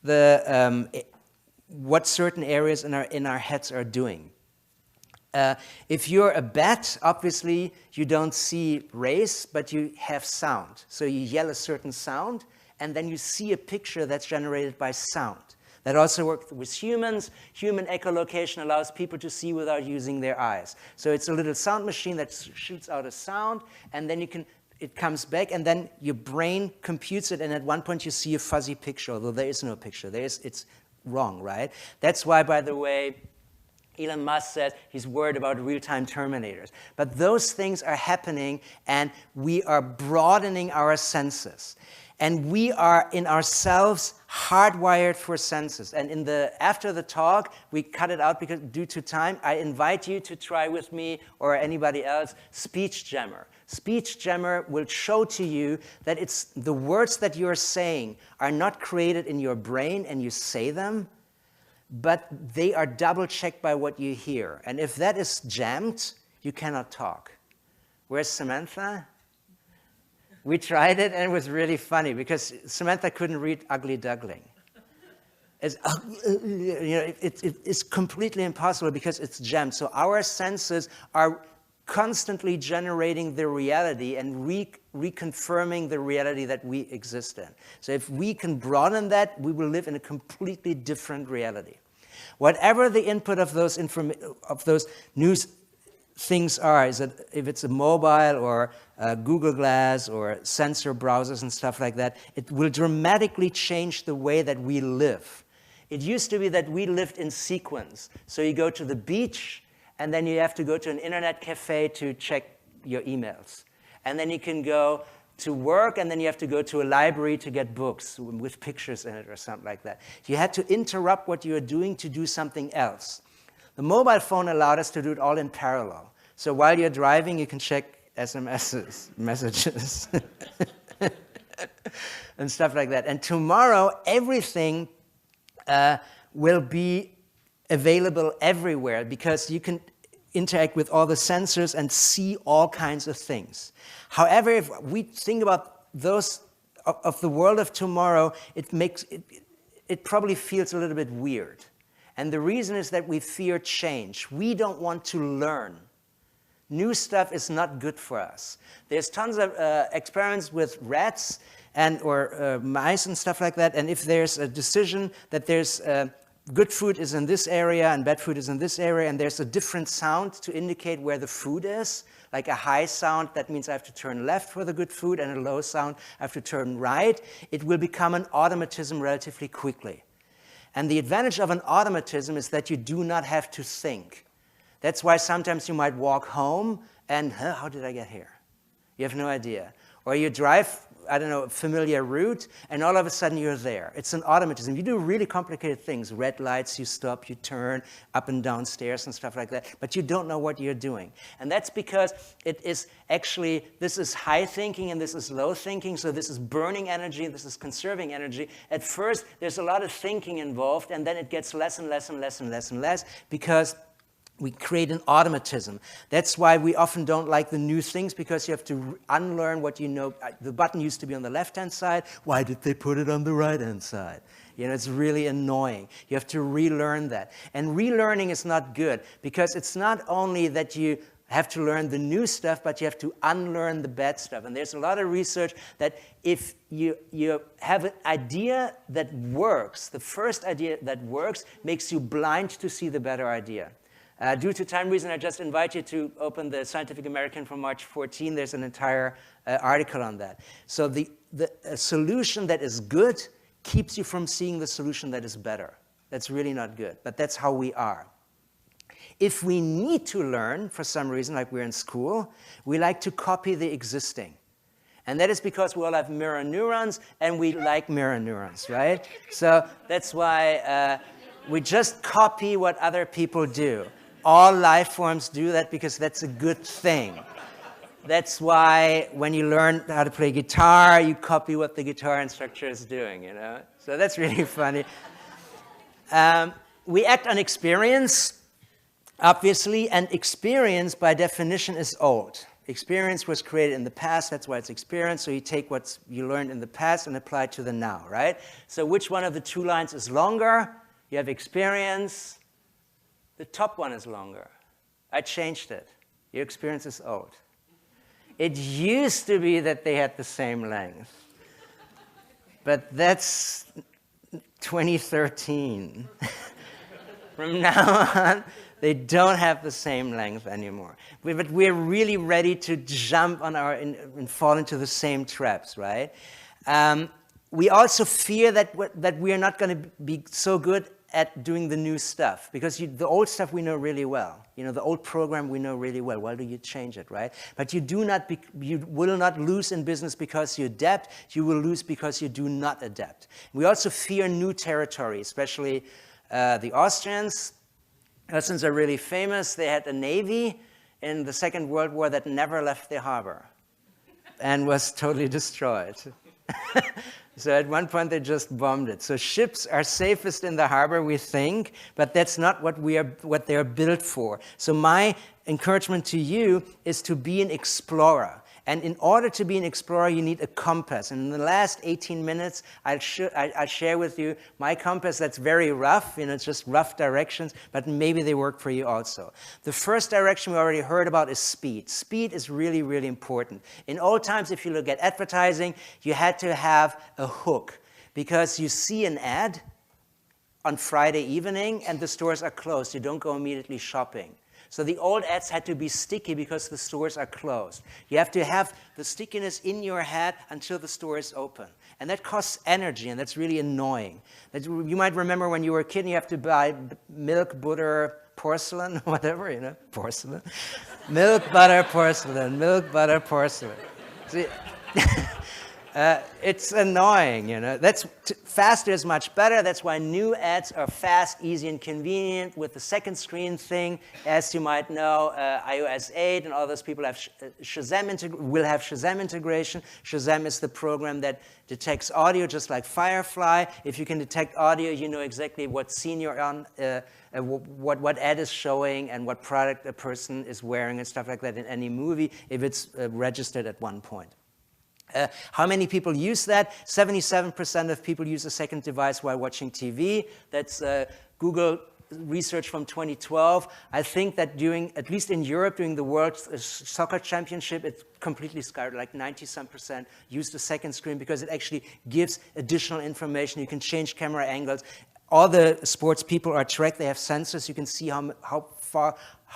the what certain areas in our heads are doing. If you're a bat, obviously you don't see rays, but you have sound. So you yell a certain sound, and then you see a picture that's generated by sound. That also works with humans. Human echolocation allows people to see without using their eyes. So it's a little sound machine that shoots out a sound, and then it comes back, and then your brain computes it, and at one point you see a fuzzy picture, although there is no picture. It's wrong, right? That's why, by the way, Elon Musk says he's worried about real-time terminators. But those things are happening, and we are broadening our senses. And we are in ourselves hardwired for senses. And after the talk, we cut it out because due to time. I invite you to try with me or anybody else Speech Jammer. Speech Jammer will show to you that it's the words that you're saying are not created in your brain and you say them, but they are double-checked by what you hear. And if that is jammed, you cannot talk. Where's Samantha? We tried it, and it was really funny because Samantha couldn't read Ugly Duckling. It's completely impossible because it's jammed. So our senses are constantly generating the reality and reconfirming the reality that we exist in. So if we can broaden that, we will live in a completely different reality. Whatever the input of those news things are, is that if it's a mobile or Google Glass or sensor browsers and stuff like that, it will dramatically change the way that we live. It used to be that we lived in sequence. So you go to the beach, and then you have to go to an internet cafe to check your emails. And then you can go to work, and then you have to go to a library to get books with pictures in it or something like that. You had to interrupt what you were doing to do something else. The mobile phone allowed us to do it all in parallel. So while you're driving, you can check SMSs, messages, and stuff like that. And tomorrow, everything will be available everywhere because you can interact with all the sensors and see all kinds of things. However, if we think about those of the world of tomorrow, it probably feels a little bit weird. And the reason is that we fear change. We don't want to learn. New stuff is not good for us. There's tons of experiments with rats or mice and stuff like that, and if there's a decision that there's good food is in this area and bad food is in this area, and there's a different sound to indicate where the food is, like a high sound, that means I have to turn left for the good food, and a low sound, I have to turn right, it will become an automatism relatively quickly. And the advantage of an automatism is that you do not have to think. That's why sometimes you might walk home and, how did I get here? You have no idea. Or you drive, I don't know, a familiar route, and all of a sudden you're there. It's an automatism. You do really complicated things. Red lights, you stop, you turn up and down stairs and stuff like that, but you don't know what you're doing. And that's because it is actually, this is high thinking and this is low thinking, so this is burning energy, this is conserving energy. At first, there's a lot of thinking involved, and then it gets less and less and less and less and less because we create an automatism. That's why we often don't like the new things, because you have to unlearn what you know. The button used to be on the left-hand side. Why did they put it on the right-hand side? You know, it's really annoying. You have to relearn that. And relearning is not good, because it's not only that you have to learn the new stuff, but you have to unlearn the bad stuff. And there's a lot of research that if you have an idea that works, the first idea that works makes you blind to see the better idea. Due to time reason, I just invite you to open the Scientific American from March 14. There's an entire article on that. So the solution that is good keeps you from seeing the solution that is better. That's really not good, but that's how we are. If we need to learn for some reason, like we're in school, we like to copy the existing. And that is because we all have mirror neurons, and we like mirror neurons, right? So that's why we just copy what other people do. All life forms do that because that's a good thing. That's why when you learn how to play guitar, you copy what the guitar instructor is doing, you know? So that's really funny. We act on experience, obviously, and experience, by definition, is old. Experience was created in the past, that's why it's experience. So you take what you learned in the past and apply it to the now, right? So which one of the two lines is longer? You have experience. The top one is longer. I changed it. Your experience is old. It used to be that they had the same length. But that's 2013. From now on, they don't have the same length anymore. But we're really ready to jump on and fall into the same traps, right? We also fear that we are not going to be so good at doing the new stuff, because the old stuff we know really well. You know, the old program we know really well. Why do you change it, right? But you will not lose in business because you adapt. You will lose because you do not adapt. We also fear new territory, especially the Austrians. Austrians are really famous. They had a navy in the Second World War that never left the harbor and was totally destroyed. So at one point, they just bombed it. So ships are safest in the harbor, we think, but that's not what they are built for. So my encouragement to you is to be an explorer. And in order to be an explorer, you need a compass. And in the last 18 minutes, I'll share with you my compass that's very rough. You know, it's just rough directions, but maybe they work for you also. The first direction we already heard about is speed. Speed is really, really important. In old times, if you look at advertising, you had to have a hook, because you see an ad on Friday evening and the stores are closed. You don't go immediately shopping. So the old ads had to be sticky because the stores are closed. You have to have the stickiness in your head until the store is open. And that costs energy, and that's really annoying. You might remember when you were a kid and you have to buy milk, butter, porcelain, whatever, you know, porcelain. Milk, butter, porcelain, milk, butter, porcelain. See, it's annoying, you know. Faster is much better. That's why new ads are fast, easy, and convenient with the second screen thing. As you might know, iOS 8 and all those people have will have Shazam integration. Shazam is the program that detects audio, just like Firefly. If you can detect audio, you know exactly what scene you're on, what ad is showing, and what product a person is wearing and stuff like that in any movie, if it's registered at one point. How many people use that? 77% of people use a second device while watching TV. That's Google research from 2012. I think that at least in Europe, during the World Soccer Championship, it's completely skyrocketed, like 90-some% use the second screen because it actually gives additional information. You can change camera angles. All the sports people are tracked. They have sensors. You can see how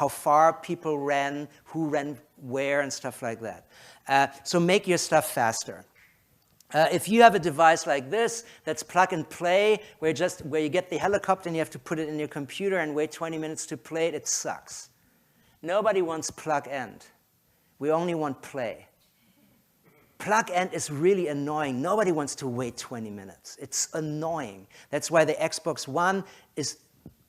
far people ran, who ran where, and stuff like that. So make your stuff faster. If you have a device like this that's plug and play, where you get the helicopter and you have to put it in your computer and wait 20 minutes to play it, it sucks. Nobody wants plug end. We only want play. Plug end is really annoying. Nobody wants to wait 20 minutes. It's annoying. That's why the Xbox One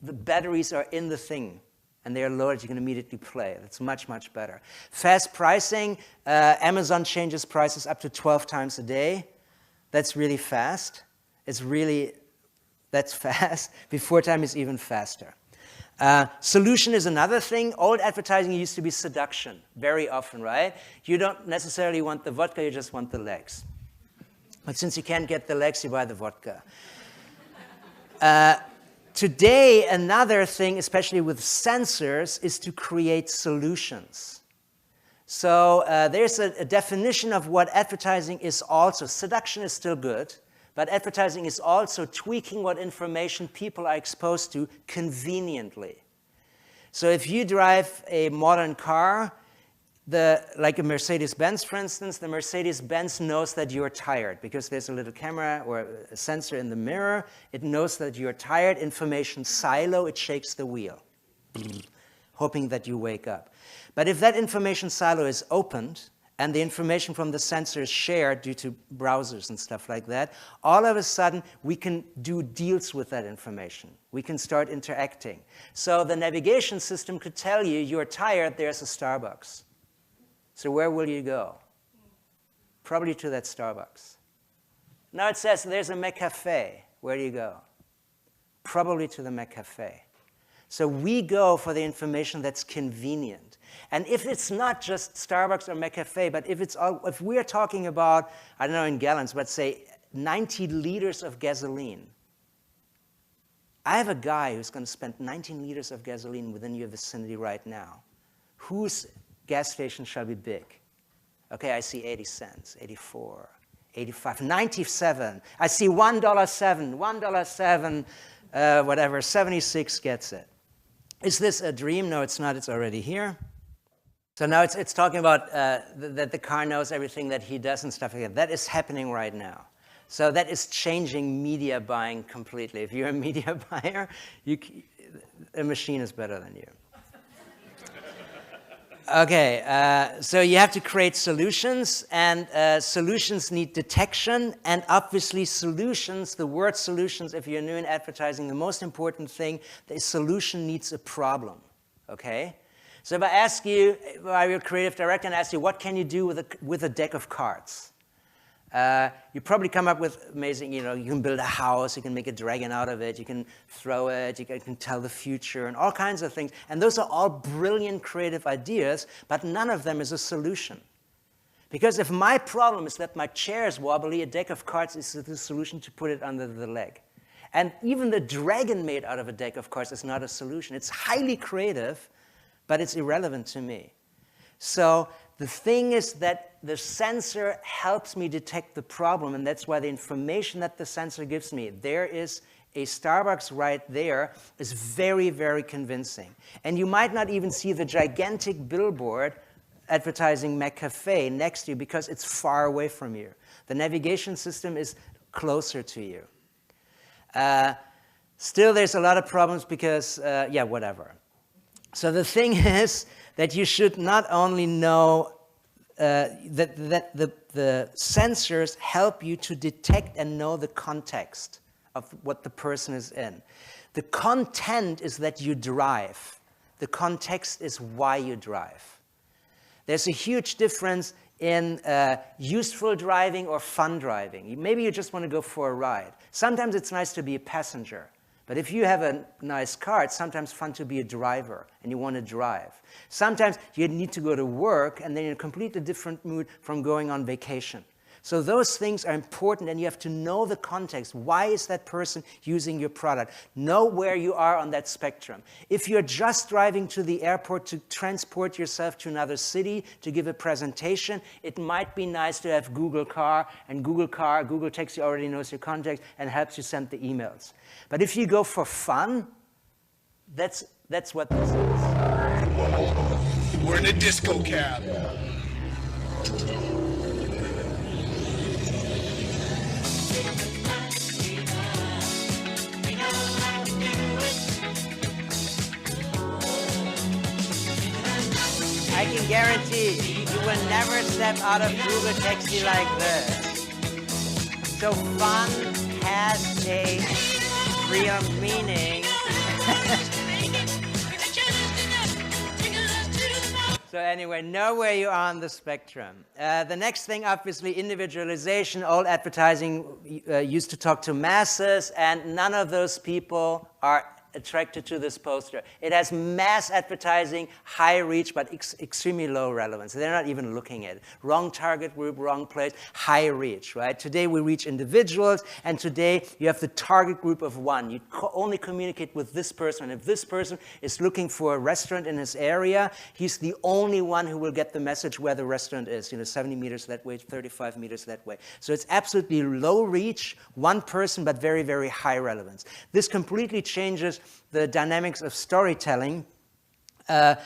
the batteries are in the thing, and they're loaded. You can immediately play. That's much, much better. Fast pricing. Amazon changes prices up to 12 times a day. That's really fast. That's fast. Before time is even faster. Solution is another thing. Old advertising used to be seduction, very often, right? You don't necessarily want the vodka, you just want the legs. But since you can't get the legs, you buy the vodka. Today, another thing, especially with sensors, is to create solutions. So there's a definition of what advertising is also. Seduction is still good, but advertising is also tweaking what information people are exposed to conveniently. So if you drive a modern car, like a Mercedes-Benz, for instance, the Mercedes-Benz knows that you're tired because there's a little camera or a sensor in the mirror. It knows that you're tired. Information silo, it shakes the wheel, hoping that you wake up. But if that information silo is opened, and the information from the sensor is shared due to browsers and stuff like that, all of a sudden we can do deals with that information. We can start interacting. So the navigation system could tell you, you're tired, there's a Starbucks. So where will you go? Probably to that Starbucks. Now it says there's a McCafe. Where do you go? Probably to the McCafe. So we go for the information that's convenient. And if it's not just Starbucks or McCafe, but if we're talking about, I don't know in gallons, but say 90 liters of gasoline. I have a guy who's going to spend 19 liters of gasoline within your vicinity right now. Whose gas station shall be big? Okay, I see 80 cents, 84, 85, 97. I see $1.07, $1.07, whatever, 76 gets it. Is this a dream? No, it's not. It's already here. So now it's talking about that the car knows everything that he does and stuff like that. That is happening right now. So that is changing media buying completely. If you're a media buyer, a machine is better than you. Okay, so you have to create solutions, and solutions need detection, and obviously solutions, the word solutions, if you're new in advertising, the most important thing, the solution needs a problem, okay? So if I ask you, if I'm your creative director and ask you, what can you do with a deck of cards? You probably come up with amazing, you can build a house, you can make a dragon out of it, you can throw it, you can tell the future, and all kinds of things. And those are all brilliant creative ideas, but none of them is a solution. Because if my problem is that my chair is wobbly, a deck of cards is the solution to put it under the leg. And even the dragon made out of a deck of cards is not a solution. It's highly creative, but it's irrelevant to me. So the thing is that the sensor helps me detect the problem, and that's why the information that the sensor gives me, there is a Starbucks right there, is very, very convincing. And you might not even see the gigantic billboard advertising McCafe next to you because it's far away from you. The navigation system is closer to you. Still, there's a lot of problems because, yeah, whatever. So the thing is that you should not only know that the sensors help you to detect and know the context of what the person is in. The content is that you drive. The context is why you drive. There's a huge difference in useful driving or fun driving. Maybe you just want to go for a ride. Sometimes it's nice to be a passenger. But if you have a nice car, it's sometimes fun to be a driver, and you want to drive. Sometimes you need to go to work, and then you're in a completely different mood from going on vacation. So those things are important, and you have to know the context. Why is that person using your product? Know where you are on that spectrum. If you're just driving to the airport to transport yourself to another city to give a presentation, it might be nice to have Google Car, and Google Taxi already knows your context and helps you send the emails. But if you go for fun, that's what this is. We're in a disco cab. can guarantee you will never step out of Google Taxi like this. So fun has a real meaning. So anyway, know where you are on the spectrum. The next thing, obviously, individualization. All advertising used to talk to masses, and none of those people are attracted to this poster. It has mass advertising, high reach, but extremely low relevance. They're not even looking at it. Wrong target group, wrong place, high reach, right? Today we reach individuals, and today you have the target group of one. You only communicate with this person. If this person is looking for a restaurant in his area, he's the only one who will get the message where the restaurant is, 70 meters that way, 35 meters that way. So it's absolutely low reach, one person, but very, very high relevance. This completely changes the dynamics of storytelling to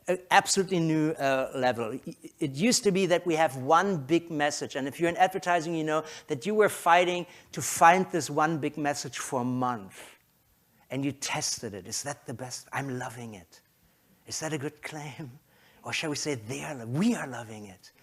an absolutely new level. It used to be that we have one big message, and if you're in advertising, you know that you were fighting to find this one big message for a month, and you tested it. Is that the best? I'm loving it. Is that a good claim? Or shall we say we are loving it?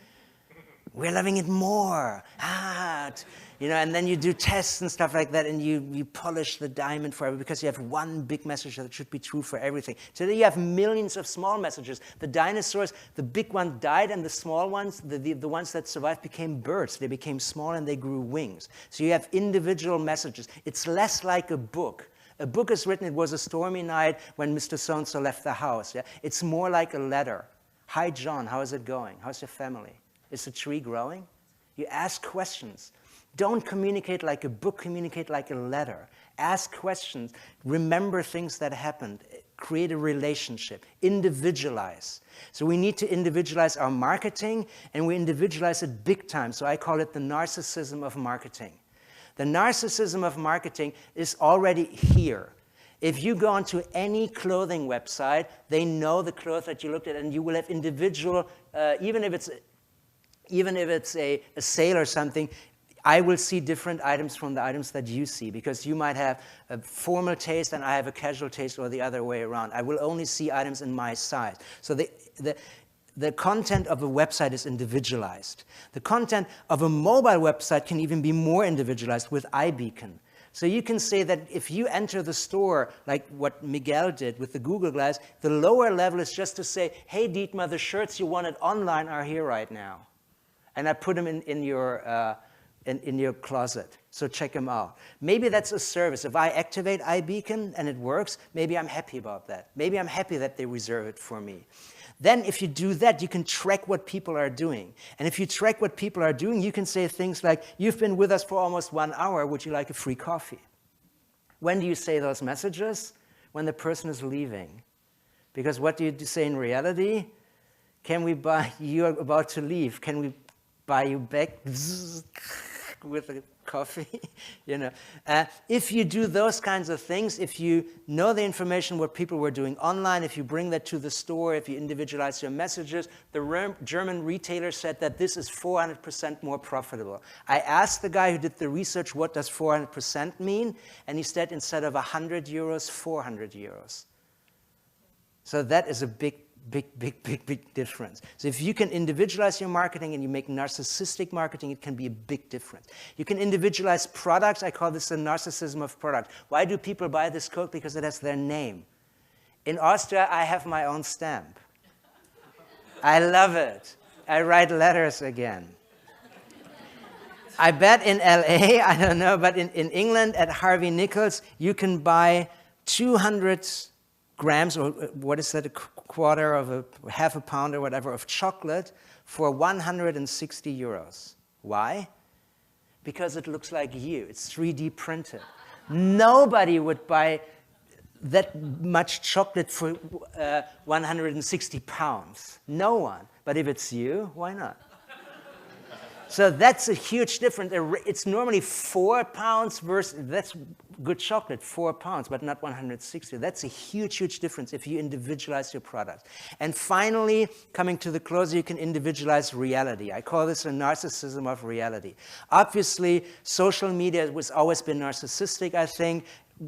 We're loving it more. And then you do tests and stuff like that, and you polish the diamond forever because you have one big message that should be true for everything. Today you have millions of small messages. The dinosaurs, the big one died, and the small ones, the ones that survived, became birds. They became small and they grew wings. So you have individual messages. It's less like a book. A book is written, it was a stormy night when Mr. So-and-so left the house. Yeah? It's more like a letter. Hi, John, how is it going? How's your family? Is the tree growing? You ask questions. Don't communicate like a book, communicate like a letter. Ask questions. Remember things that happened. Create a relationship. Individualize. So we need to individualize our marketing, and we individualize it big time. So I call it the narcissism of marketing. The narcissism of marketing is already here. If you go onto any clothing website, they know the clothes that you looked at, and you will have individual, even if it's a sale or something, I will see different items from the items that you see, because you might have a formal taste and I have a casual taste, or the other way around. I will only see items in my size. So the content of a website is individualized. The content of a mobile website can even be more individualized with iBeacon. So you can say that if you enter the store, like what Miguel did with the Google Glass, the lower level is just to say, hey, Dietmar, the shirts you wanted online are here right now. And I put them in your closet, so check them out. Maybe that's a service. If I activate iBeacon and it works, maybe I'm happy about that. Maybe I'm happy that they reserve it for me. Then if you do that, you can track what people are doing. And if you track what people are doing, you can say things like, you've been with us for almost 1 hour, would you like a free coffee? When do you say those messages? When the person is leaving. Because what do you say in reality? Can we buy, you're about to leave, can we buy you back with a coffee? If you do those kinds of things, if you know the information what people were doing online, if you bring that to the store, if you individualize your messages, the German retailer said that this is 400% more profitable. I asked the guy who did the research, what does 400% mean? And he said instead of 100 euros, 400 euros. So that is a big difference. So if you can individualize your marketing and you make narcissistic marketing, it can be a big difference. You can individualize products. I call this the narcissism of product. Why do people buy this coat? Because it has their name. In Austria, I have my own stamp. I love it. I write letters again. I bet in LA, I don't know, but in England at Harvey Nichols, you can buy 200 grams, or what is that, a quarter of half a pound or whatever, of chocolate for 160 euros. Why? Because it looks like you. It's 3D printed. Nobody would buy that much chocolate for 160 pounds. No one. But if it's you, why not? So that's a huge difference. It's normally 4 pounds versus, that's good chocolate, 4 pounds, but not 160. That's a huge, huge difference if you individualize your product. And finally, coming to the closer, you can individualize reality. I call this a narcissism of reality. Obviously, social media has always been narcissistic, I think.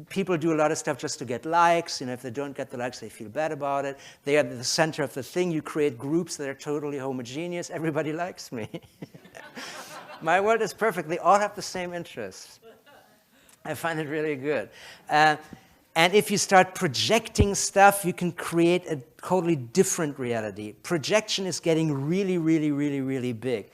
people do a lot of stuff just to get likes. If they don't get the likes, they feel bad about it. They are the center of the thing. You create groups that are totally homogeneous. Everybody likes me. My world is perfect. They all have the same interests. I find it really good. And if you start projecting stuff, you can create a totally different reality. Projection is getting really, really, really, really big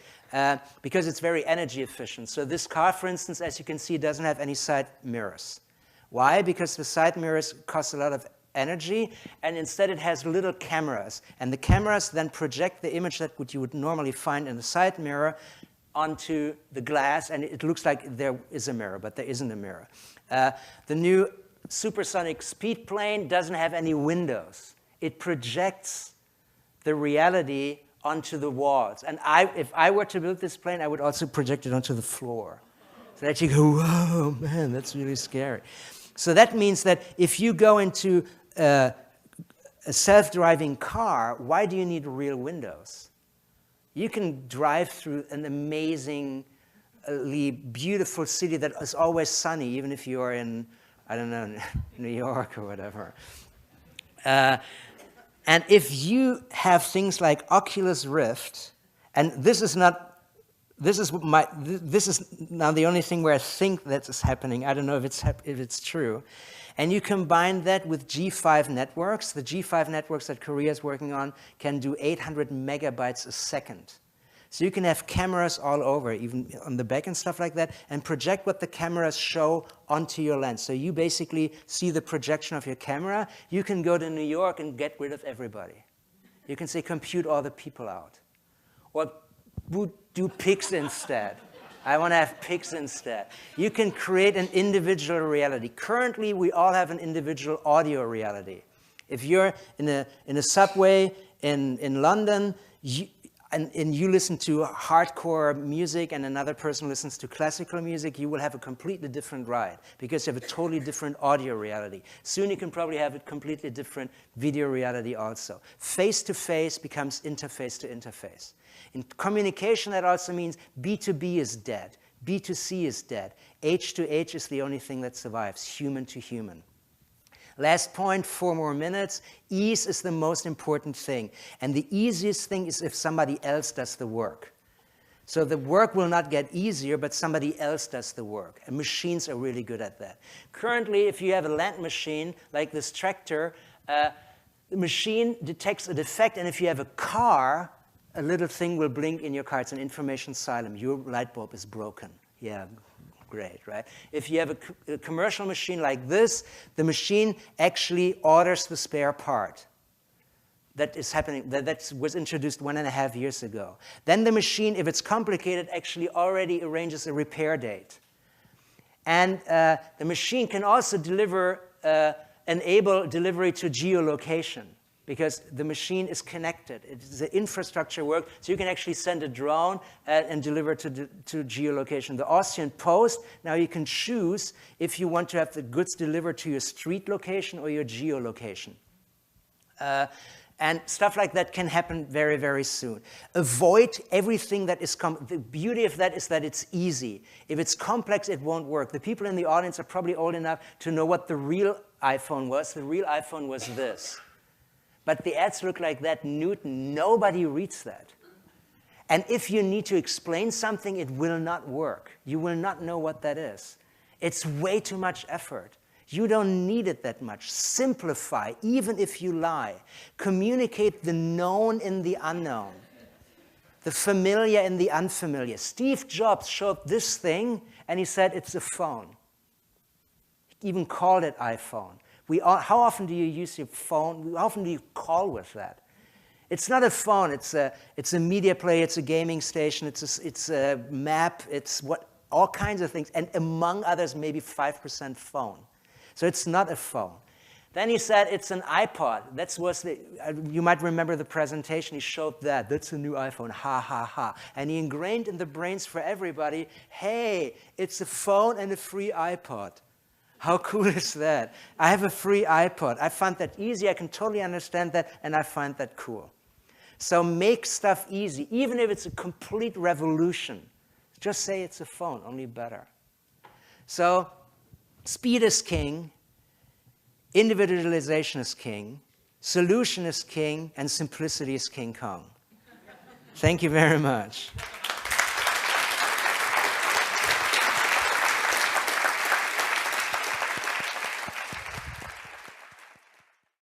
because it's very energy efficient. So this car, for instance, as you can see, doesn't have any side mirrors. Why? Because the side mirrors cost a lot of energy, and instead it has little cameras. And the cameras then project the image that you would normally find in the side mirror onto the glass, and it looks like there is a mirror, but there isn't a mirror. The new supersonic speed plane doesn't have any windows. It projects the reality onto the walls. And if I were to build this plane, I would also project it onto the floor. So that you go, whoa, man, that's really scary. So that means that if you go into a self-driving car, why do you need real windows? You can drive through an amazingly beautiful city that is always sunny, even if you are in, I don't know, New York or whatever. And if you have things like Oculus Rift, and this is now the only thing where I think that is happening. I don't know if it's true. And you combine that with G5 networks. The G5 networks that Korea is working on can do 800 megabytes a second. So you can have cameras all over, even on the back and stuff like that, and project what the cameras show onto your lens. So you basically see the projection of your camera. You can go to New York and get rid of everybody. You can say, compute all the people out. Or do pigs instead. I want to have pigs instead. You can create an individual reality. Currently, we all have an individual audio reality. If you're in a subway in London, and you listen to hardcore music and another person listens to classical music, you will have a completely different ride because you have a totally different audio reality. Soon you can probably have a completely different video reality also. Face-to-face becomes interface to interface. In communication, that also means B2B is dead. B2C is dead. H to H is the only thing that survives, human to human. Last point, 4 more minutes. Ease is the most important thing. And the easiest thing is if somebody else does the work. So the work will not get easier, but somebody else does the work. And machines are really good at that. Currently, if you have a land machine, like this tractor, the machine detects a defect, and if you have a car, a little thing will blink in your car. It's an information silo. Your light bulb is broken. Yeah. Great, right? If you have a commercial machine like this, the machine actually orders the spare part. That is happening, that was introduced 1.5 years ago. Then the machine, if it's complicated, actually already arranges a repair date. And the machine can also enable delivery to geolocation, because the machine is connected. It's the infrastructure work, so you can actually send a drone and deliver to geolocation. The Austrian Post, now you can choose if you want to have the goods delivered to your street location or your geolocation. And stuff like that can happen very, very soon. Avoid everything that is the beauty of that is that it's easy. If it's complex, it won't work. The people in the audience are probably old enough to know what the real iPhone was. The real iPhone was this. But the ads look like that, Newton. Nobody reads that. And if you need to explain something, it will not work. You will not know what that is. It's way too much effort. You don't need it that much. Simplify, even if you lie. Communicate the known in the unknown, the familiar in the unfamiliar. Steve Jobs showed this thing, and he said it's a phone. He even called it iPhone. How often do you use your phone? How often do you call with that? It's not a phone. It's a media player. It's a gaming station. It's a map. It's all kinds of things. And among others, maybe 5% phone. So it's not a phone. Then he said it's an iPod. You might remember the presentation. He showed that. That's a new iPhone. Ha, ha, ha. And he ingrained in the brains for everybody, hey, it's a phone and a free iPod. How cool is that? I have a free iPod. I find that easy. I can totally understand that, and I find that cool. So make stuff easy, even if it's a complete revolution. Just say it's a phone, only better. So Speed is king, individualization is king, solution is king, and simplicity is King Kong. Thank you very much.